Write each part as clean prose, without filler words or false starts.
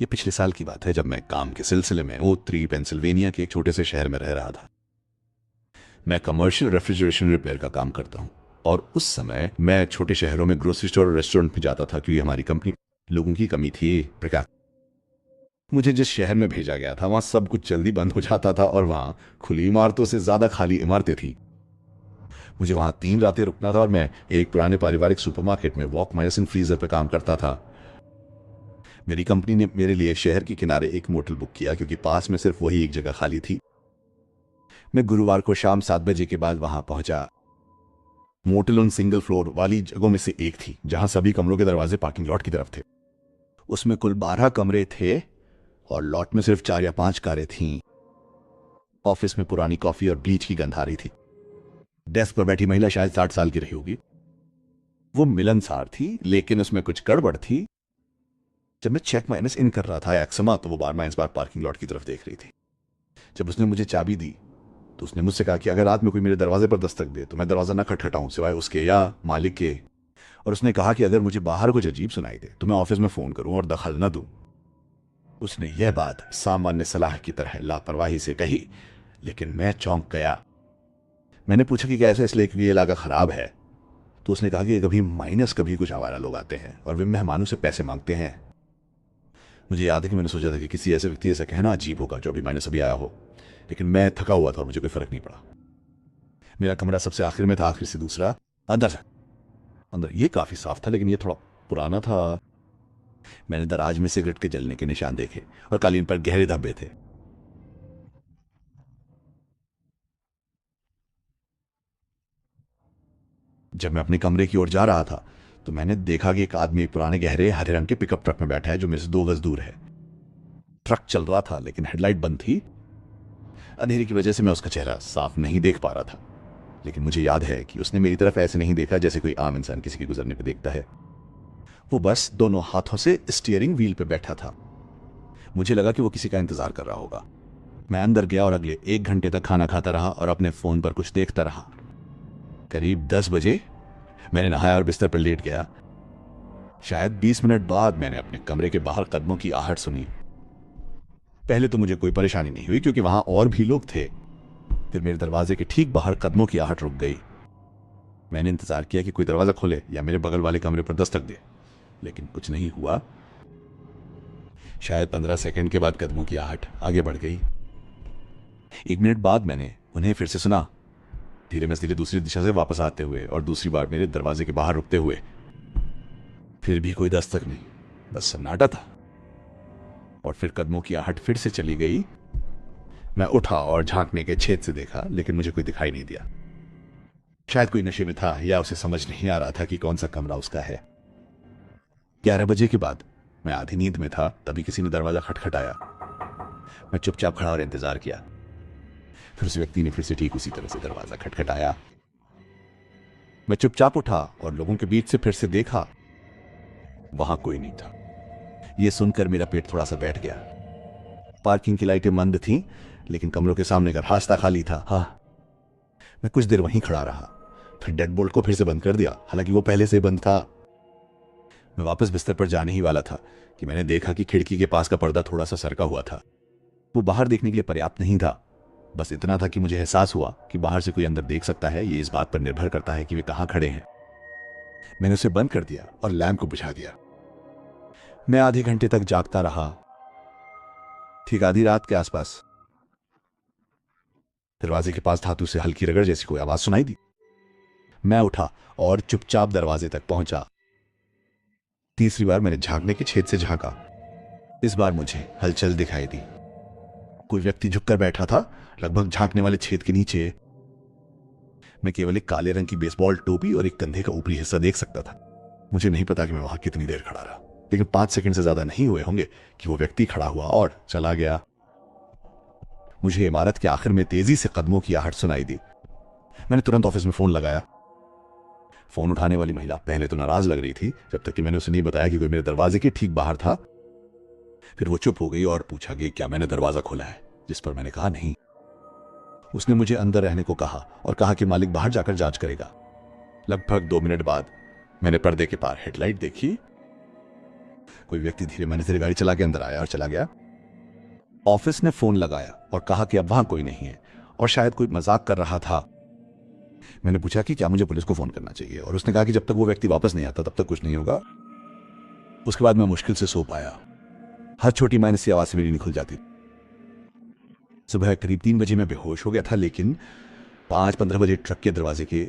ये पिछले साल की बात है जब मैं काम के सिलसिले में ओ3 पेंसिल्वेनिया के एक छोटे से शहर में रह रहा था। मैं कमर्शियल रेफ्रिजरेशन रिपेयर का काम करता हूँ और उस समय मैं छोटे शहरों में ग्रोसरी स्टोर और रेस्टोरेंट में जाता था क्योंकि हमारी कंपनी लोगों की कमी थी। प्रकार मुझे जिस शहर में भेजा गया था वहां सब कुछ जल्दी बंद हो जाता था और वहां खुली इमारतों से ज्यादा खाली इमारतें थी। मुझे वहां 3 रातें रुकना था और मैं एक पुराने पारिवारिक सुपरमार्केट में वॉक माइसिन फ्रीजर पर काम करता था। मेरी कंपनी ने मेरे लिए शहर के किनारे एक मोटल बुक किया क्योंकि पास में सिर्फ वही एक जगह खाली थी। मैं गुरुवार को शाम 7 बजे के बाद वहां पहुंचा। मोटल उन सिंगल फ्लोर वाली जगहों में से एक थी जहां सभी कमरों के दरवाजे पार्किंग लॉट की तरफ थे। उसमें कुल 12 कमरे थे और लॉट में सिर्फ 4 या 5 कारें थीं। ऑफिस में पुरानी कॉफी और ब्लीच की गंध आ रही थी। डेस्क पर बैठी महिला शायद 60 साल की रही होगी। वो मिलनसार थी लेकिन उसमें कुछ गड़बड़ थी। जब मैं चेक माइनस इन कर रहा था एक्समा तो वो बार इस बार पार्किंग लॉट की तरफ देख रही थी। जब उसने मुझे चाबी दी तो उसने मुझसे कहा कि अगर रात में कोई मेरे दरवाजे पर दस्तक दे तो मैं दरवाजा न खटखटाऊं सिवाय उसके या मालिक के। और उसने कहा कि अगर मुझे बाहर कुछ अजीब सुनाई दे तो मैं ऑफिस में फोन करूं और दखल न दूं। उसने यह बात सामान्य सलाह की तरह लापरवाही से कही लेकिन मैं चौंक गया। मैंने पूछा कि कैसे, इसलिए क्योंकि ये इलाका खराब है। तो उसने कहा कि कभी माइनस कभी कुछ आवारा लोग आते हैं और वे मेहमानों से पैसे मांगते हैं। मुझे याद है कि मैंने सोचा था कि किसी ऐसे व्यक्ति ऐसा कहना अजीब होगा जो अभी माइनस अभी आया हो, लेकिन मैं थका हुआ था और मुझे कोई फर्क नहीं पड़ा। मेरा कमरा सबसे आखिर में था, आखिर से दूसरा अंदर ये काफी साफ था लेकिन ये थोड़ा पुराना था। मैंने दराज में सिगरेट के जलने के निशान देखे और कालीन पर गहरे धब्बे थे। जब मैं अपने कमरे की ओर जा रहा था तो मैंने देखा कि एक आदमी एक पुराने गहरे हरे रंग के पिकअप ट्रक में बैठा है जो मेरे से 2 गज दूर है। ट्रक चल रहा था लेकिन हेडलाइट बंद थी। अंधेरे की वजह से मैं उसका चेहरा साफ नहीं देख पा रहा था, लेकिन मुझे याद है कि उसने मेरी तरफ ऐसे नहीं देखा जैसे कोई आम इंसान किसी के गुजरने पर देखता है। वो बस दोनों हाथों से स्टीयरिंग व्हील पे बैठा था। मुझे लगा कि वो किसी का इंतजार कर रहा होगा। मैं अंदर गया और अगले 1 घंटे तक खाना खाता रहा और अपने फोन पर कुछ देखता रहा। करीब 10 बजे मैंने नहाया और बिस्तर पर लेट गया। शायद 20 मिनट बाद मैंने अपने कमरे के बाहर कदमों की आहट सुनी। पहले तो मुझे कोई परेशानी नहीं हुई क्योंकि वहां और भी लोग थे। फिर मेरे दरवाजे के ठीक बाहर कदमों की आहट रुक गई। मैंने इंतजार किया कि कोई दरवाजा खोले या मेरे बगल वाले कमरे पर दस्तक दे, लेकिन कुछ नहीं हुआ। शायद 15 सेकंड के बाद कदमों की आहट आगे बढ़ गई। 1 मिनट बाद मैंने उन्हें फिर से सुना, धीरे में धीरे दूसरी दिशा से वापस आते हुए और दूसरी बार मेरे दरवाजे के बाहर रुकते हुए। फिर भी कोई दस्तक नहीं, बस सन्नाटा था। और फिर कदमों की आहट फिर से चली गई। मैं उठा और झांकने के छेद से देखा लेकिन मुझे कोई दिखाई नहीं दिया। शायद कोई नशे में था या उसे समझ नहीं आ रहा था कि कौन सा कमरा उसका है। 11 बजे के बाद मैं आधी नींद में था, तभी किसी ने दरवाजा खटखटाया। मैं चुपचाप खड़ा और इंतजार किया। फिर उस व्यक्ति ने फिर से ठीक उसी तरह से दरवाजा खटखटाया। मैं चुपचाप उठा और लोगों के बीच से फिर से देखा। वहां कोई नहीं था। यह सुनकर मेरा पेट थोड़ा सा बैठ गया। पार्किंग की लाइटें मंद थीं, लेकिन कमरों के सामने का रास्ता खाली था। हाँ, मैं कुछ देर वहीं खड़ा रहा, फिर डेडबोल्ट को फिर से बंद कर दिया, हालांकि वो पहले से बंद था। मैं वापस बिस्तर पर जाने ही वाला था कि मैंने देखा कि खिड़की के पास का पर्दा थोड़ा सा सरका हुआ था। वो बाहर देखने के लिए पर्याप्त नहीं था, बस इतना था कि मुझे एहसास हुआ कि बाहर से कोई अंदर देख सकता है। ये इस बात पर निर्भर करता है कि वे कहां खड़े हैं। मैंने उसे बंद कर दिया और लैंप को बुझा दिया। मैं आधे घंटे तक जागता रहा। ठीक आधी रात के आसपास दरवाजे के पास धातु से हल्की रगड़ जैसी कोई आवाज सुनाई दी। मैं उठा और चुपचाप दरवाजे तक पहुंचा। तीसरी बार मैंने झांकने के छेद से झांका। इस बार मुझे हलचल दिखाई दी। कोई व्यक्ति झुककर बैठा था, लगभग झांकने वाले छेद के नीचे। मैं केवल एक काले रंग की बेसबॉल टोपी और एक कंधे का ऊपरी हिस्सा देख सकता था। मुझे नहीं पता कि मैं वहां कितनी देर खड़ा रहा, लेकिन 5 सेकंड से ज्यादा नहीं हुए होंगे कि वो व्यक्ति खड़ा हुआ और चला गया। मुझे इमारत के आखिर में तेजी से कदमों की आहट सुनाई दी। मैंने तुरंत ऑफिस में फोन लगाया। फोन उठाने वाली महिला पहले तो नाराज लग रही थी, जब तक कि मैंने उसे नहीं बताया कि कोई मेरे दरवाजे के ठीक बाहर था। फिर वो चुप हो गई और पूछा कि क्या मैंने दरवाजा खोला है, जिस पर मैंने कहा नहीं। उसने मुझे अंदर रहने को कहा और कहा कि मालिक बाहर जाकर जांच करेगा। लगभग 2 मिनट बाद मैंने पर्दे के पार हेडलाइट देखी। कोई व्यक्ति धीरे मैंने धीरे गाड़ी चला के अंदर आया और चला गया। ऑफिस ने फोन लगाया और कहा कि अब वहां कोई नहीं है और शायद कोई मजाक कर रहा था। मैंने पूछा कि क्या मुझे पुलिस को फोन करना चाहिए और उसने कहा कि जब तक वो व्यक्ति वापस नहीं आता तब तक कुछ नहीं होगा। उसके बाद मैं मुश्किल से सो पाया। हर छोटी माइनस सी आवाज से मेरी नींद खुल जाती। सुबह करीब 3 बजे मैं बेहोश हो गया था, लेकिन 5:15 बजे ट्रक के दरवाजे के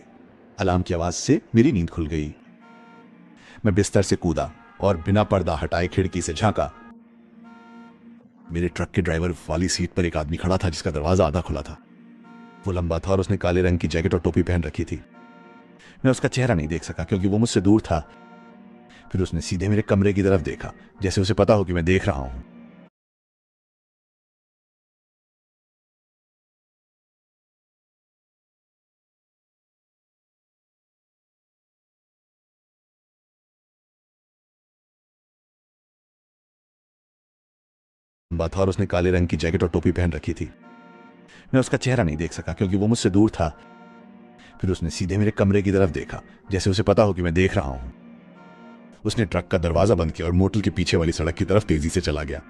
अलार्म की आवाज से मेरी नींद खुल गई। मैं बिस्तर से कूदा और बिना पर्दा हटाए खिड़की से झांका। मेरे ट्रक के ड्राइवर वाली सीट पर एक आदमी खड़ा था जिसका दरवाजा आधा खुला था। वो लंबा था और उसने काले रंग की जैकेट और टोपी पहन रखी थी। मैं उसका चेहरा नहीं देख सका क्योंकि वो मुझसे दूर था। फिर उसने सीधे मेरे कमरे की तरफ देखा, जैसे उसे पता हो कि मैं देख रहा हूं। लंबा था और उसने काले रंग की जैकेट और टोपी पहन रखी थी। मैं उसका चेहरा नहीं देख सका क्योंकि वो मुझसे दूर था। फिर उसने सीधे मेरे कमरे की तरफ देखा, जैसे उसे पता हो कि मैं देख रहा हूं। उसने ट्रक का दरवाजा बंद किया और मोटर के पीछे वाली सड़क की तरफ तेजी से चला गया।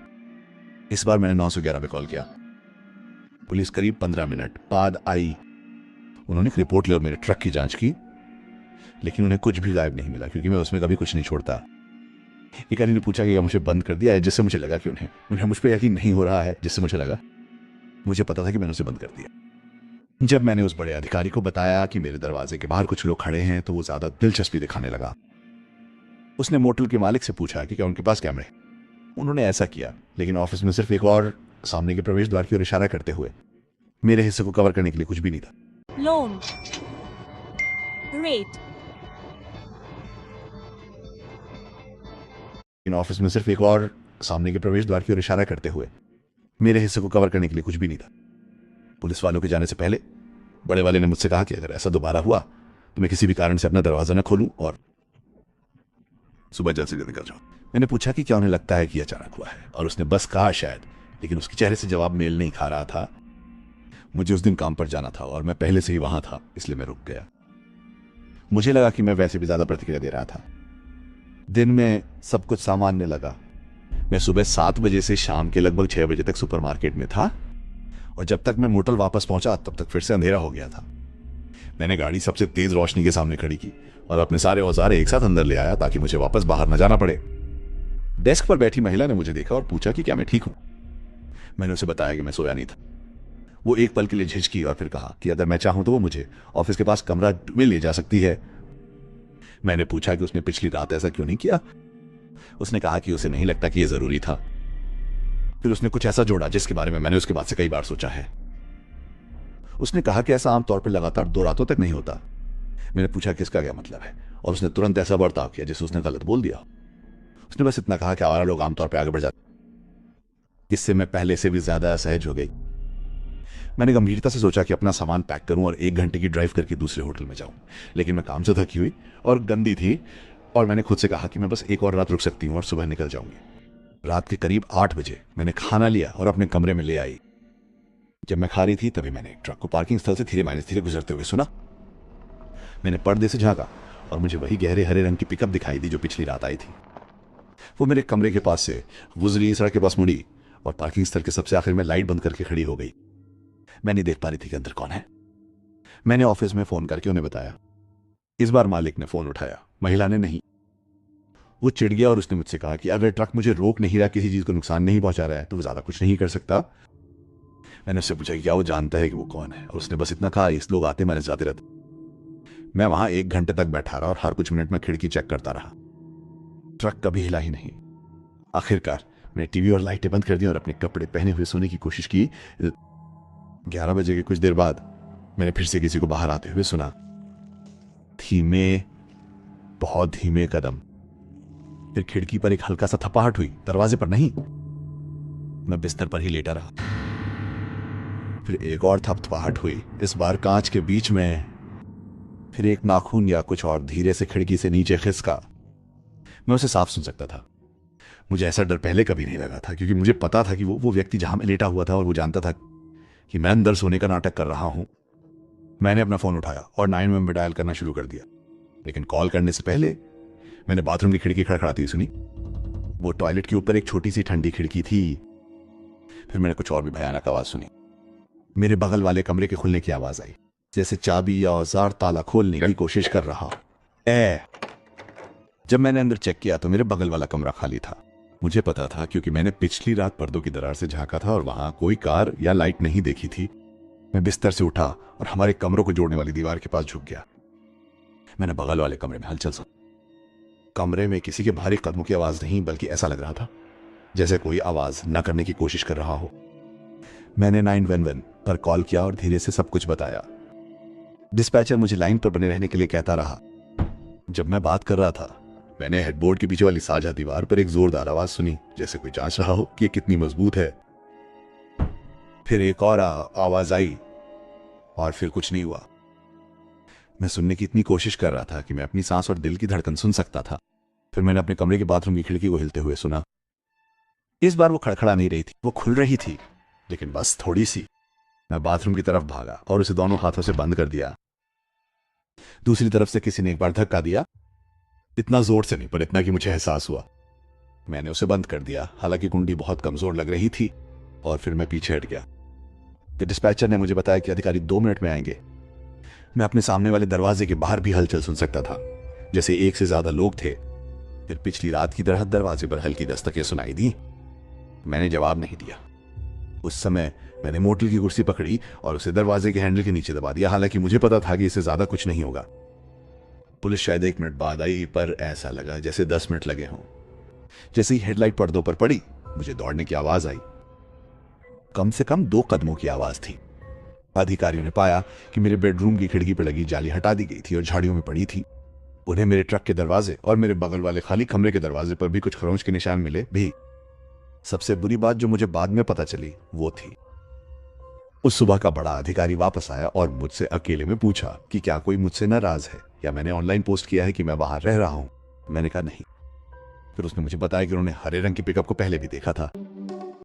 इस बार मैंने 911 पे कॉल किया। पुलिस करीब 15 मिनट बाद आई। उन्होंने एक रिपोर्ट ली और मेरे ट्रक की जांच की, लेकिन उन्हें कुछ भी गायब नहीं मिला क्योंकि मैं उसमें कभी कुछ नहीं छोड़ता। एक आदमी ने पूछा कि क्या मुझे बंद कर दिया है, जिससे मुझे लगा कि उन्हें मुझ पर यकीन नहीं हो रहा है, जिससे मुझे लगा मुझे पता था कि मैंने उसे बंद कर दिया। जब मैंने उस बड़े अधिकारी को बताया कि मेरे दरवाजे के बाहर कुछ लोग खड़े हैं तो वो ज्यादा दिलचस्पी दिखाने लगा। उसने मोटल के मालिक से पूछा कि क्या उनके पास कैमरे। उन्होंने ऐसा किया, लेकिन ऑफिस में सिर्फ एक और सामने के प्रवेश द्वार की ओर इशारा करते हुए मेरे हिस्से को कवर करने के लिए कुछ भी नहीं था। लोन रेट इन ऑफिस में सिर्फ एक और सामने के प्रवेश द्वार की ओर इशारा करते हुए मेरे हिस्से को कवर करने के लिए कुछ भी नहीं था। पुलिस वालों के जाने से पहले बड़े वाले ने मुझसे कहा कि अगर ऐसा दोबारा हुआ तो मैं किसी भी कारण से अपना दरवाजा न खोलूं और सुबह जल्द से जल्द निकल जाऊं। मैंने पूछा कि क्या उन्हें लगता है कि अचानक हुआ है, और उसने बस कहा शायद, लेकिन उसके चेहरे से जवाब मेल नहीं खा रहा था। मुझे उस दिन काम पर जाना था और मैं पहले से ही वहां था, इसलिए मैं रुक गया। मुझे लगा कि मैं वैसे भी ज्यादा प्रतिक्रिया दे रहा था। दिन में सब कुछ सामान्य लगा। मैं सुबह 7 बजे से शाम के लगभग 6 बजे तक सुपरमार्केट में था और जब तक मैं मोटल वापस पहुंचा तब तक फिर से अंधेरा हो गया था। मैंने गाड़ी सबसे तेज रोशनी के सामने खड़ी की और अपने सारे औजार एक साथ अंदर ले आया ताकि मुझे वापस बाहर न जाना पड़े। डेस्क पर बैठी महिला ने मुझे देखा और पूछा कि क्या मैं ठीक हूं। मैंने उसे बताया कि मैं सोया नहीं था। वो एक पल के लिए झिझकी और फिर कहा कि अगर मैं चाहूं तो वो मुझे ऑफिस के पास कमरा में ले जा सकती है। मैंने पूछा कि उसने पिछली रात ऐसा क्यों नहीं किया। उसने कहा कि उसे नहीं लगता कि यह जरूरी था। फिर उसने कुछ ऐसा जोड़ा जिसके बारे में मैंने उसके बाद से कई बार सोचा है। उसने कहा कि ऐसा आमतौर पर लगातार 2 रातों तक नहीं होता। मैंने पूछा कि इसका क्या मतलब है, और उसने तुरंत ऐसा बर्ताव किया जैसे उसने गलत बोल दिया। उसने बस इतना कहा कि आवारा लोग आमतौर पर आगे बढ़ जाते। इससे मैं पहले से भी ज्यादा असहज हो गई। मैंने गंभीरता से सोचा कि अपना सामान पैक करूं और 1 घंटे की ड्राइव करके दूसरे होटल में जाऊं, लेकिन मैं काम से थकी हुई और गंदी थी और मैंने खुद से कहा कि मैं बस एक और रात रुक सकती हूं और सुबह निकल जाऊंगी। रात के करीब 8 बजे मैंने खाना लिया और अपने कमरे में ले आई। जब मैं खा रही थी तभी मैंने एक ट्रक को पार्किंग स्थल से धीरे गुजरते हुए सुना। मैंने पर्दे से झांका और मुझे वही गहरे हरे रंग की पिकअप दिखाई दी जो पिछली रात आई थी। वो मेरे कमरे के पास से गुजरी सड़क के पास मुड़ी और पार्किंग स्थल के सबसे आखिर में लाइट बंद करके खड़ी हो गई। मैं नहीं देख पा रही थी कि अंदर कौन है। मैंने ऑफिस में फोन करके उन्हें बताया। इस बार मालिक ने फोन उठाया, महिला ने नहीं। वो चिढ़ गया और उसने मुझसे कहा कि अगर ट्रक मुझे रोक नहीं रहा, किसी चीज को नुकसान नहीं पहुंचा रहा है, तो वो ज्यादा कुछ नहीं कर सकता। मैंने उससे पूछा कि क्या वो जानता है कि वो कौन है, और उसने बस इतना कहा, इस लोग आते मैंने जाते रहते। मैं वहां 1 घंटे तक बैठा रहा और हर कुछ मिनट में खिड़की चेक करता रहा। ट्रक कभी हिला ही नहीं। आखिरकार मैंने टीवी और लाइटें बंद कर दी और अपने कपड़े पहने हुए सोने की कोशिश की। 11 बजे के कुछ देर बाद मैंने फिर से किसी को बाहर आते हुए सुना। धीमे, बहुत धीमे कदम। फिर खिड़की पर एक हल्का सा थपहट हुई, दरवाजे पर नहीं। मैं बिस्तर पर ही लेटा रहा। फिर एक और थपथपाहट हुई, इस बार कांच के बीच में। फिर एक नाखून या कुछ और धीरे से खिड़की से नीचे खिसका। मैं उसे साफ सुन सकता था। मुझे ऐसा डर पहले कभी नहीं लगा था क्योंकि मुझे पता था कि वो व्यक्ति जहां मैं लेटा हुआ था और वो जानता था कि मैं अंदर सोने का नाटक कर रहा हूं। मैंने अपना फोन उठाया और 911 डायल करना शुरू कर दिया, लेकिन कॉल करने से पहले मैंने बाथरूम की खिड़की खड़खड़ाती सुनी। वो टॉयलेट के ऊपर एक छोटी सी ठंडी खिड़की थी। फिर मैंने कुछ और भी भयानक आवाज सुनी। मेरे बगल वाले कमरे के खुलने की आवाज आई, जैसे चाबी या औजार ताला खोलने की कोशिश कर रहा। जब मैंने अंदर चेक किया तो मेरे बगल वाला कमरा खाली था। मुझे पता था क्योंकि मैंने पिछली रात पर्दों की दरार से झांका था और वहां कोई कार या लाइट नहीं देखी थी। मैं बिस्तर से उठा और हमारे कमरों को जोड़ने वाली दीवार के पास झुक गया। मैंने बगल वाले कमरे में हलचल सुनी। कमरे में किसी के भारी कदमों की आवाज नहीं, बल्कि ऐसा लग रहा था जैसे कोई आवाज न करने की कोशिश कर रहा हो। मैंने 911 पर कॉल किया और धीरे से सब कुछ बताया। डिस्पैचर मुझे लाइन पर बने रहने के लिए कहता रहा। जब मैं बात कर रहा था, मैंने हेडबोर्ड के पीछे वाली साझा दीवार पर एक जोरदार आवाज सुनी, जैसे कोई जांच रहा हो कि ये कितनी मजबूत है। फिर एक और आवाज आई और फिर कुछ नहीं हुआ। मैं सुनने की इतनी कोशिश कर रहा था कि मैं अपनी सांस और दिल की धड़कन सुन सकता था। फिर मैंने अपने कमरे के बाथरूम की खिड़की को हिलते हुए सुना। इस बार वो खड़खड़ा नहीं रही थी, वो खुल रही थी, लेकिन बस थोड़ी सी। मैं बाथरूम की तरफ भागा और उसे दोनों हाथों से बंद कर दिया। दूसरी तरफ से किसी ने एक बार धक्का दिया, इतना जोर से नहीं, पर इतना कि मुझे एहसास हुआ। मैंने उसे बंद कर दिया, हालांकि कुंडी बहुत कमजोर लग रही थी, और फिर मैं पीछे हट गया। डिस्पैचर ने मुझे बताया कि अधिकारी 2 मिनट में आएंगे। मैं अपने सामने वाले दरवाजे के बाहर भी हलचल सुन सकता था, जैसे एक से ज्यादा लोग थे। फिर पिछली रात की तरह दरवाजे पर हल्की दस्तकें सुनाई दी। मैंने जवाब नहीं दिया। उस समय मैंने मोटल की कुर्सी पकड़ी और उसे दरवाजे के हैंडल के नीचे दबा दिया, हालांकि मुझे पता था कि इससे ज्यादा कुछ नहीं होगा। पुलिस शायद 1 मिनट बाद आई, पर ऐसा लगा जैसे 10 मिनट लगे हों। जैसे ही हेडलाइट पर्दों पर पड़ी, मुझे दौड़ने की आवाज आई। कम से कम 2 कदमों की आवाज थी। अधिकारियों ने पाया कि मेरे बेडरूम की खिड़की पर लगी जाली हटा दी गई थी और झाड़ियों में पड़ी थी। उन्हें मेरे ट्रक के दरवाजे और मेरे बगल वाले खाली कमरे के दरवाजे पर भी कुछ खरोंच के निशान मिले भी। सबसे बुरी बात जो मुझे बाद में पता चली वो थी, उस सुबह का बड़ा अधिकारी वापस आया और मुझसे अकेले में पूछा कि क्या कोई मुझसे नाराज है या मैंने ऑनलाइन पोस्ट किया है कि मैं बाहर रह रहा हूं। मैंने कहा नहीं। फिर उसने मुझे बताया कि उन्होंने हरे रंग की पिकअप को पहले भी देखा था।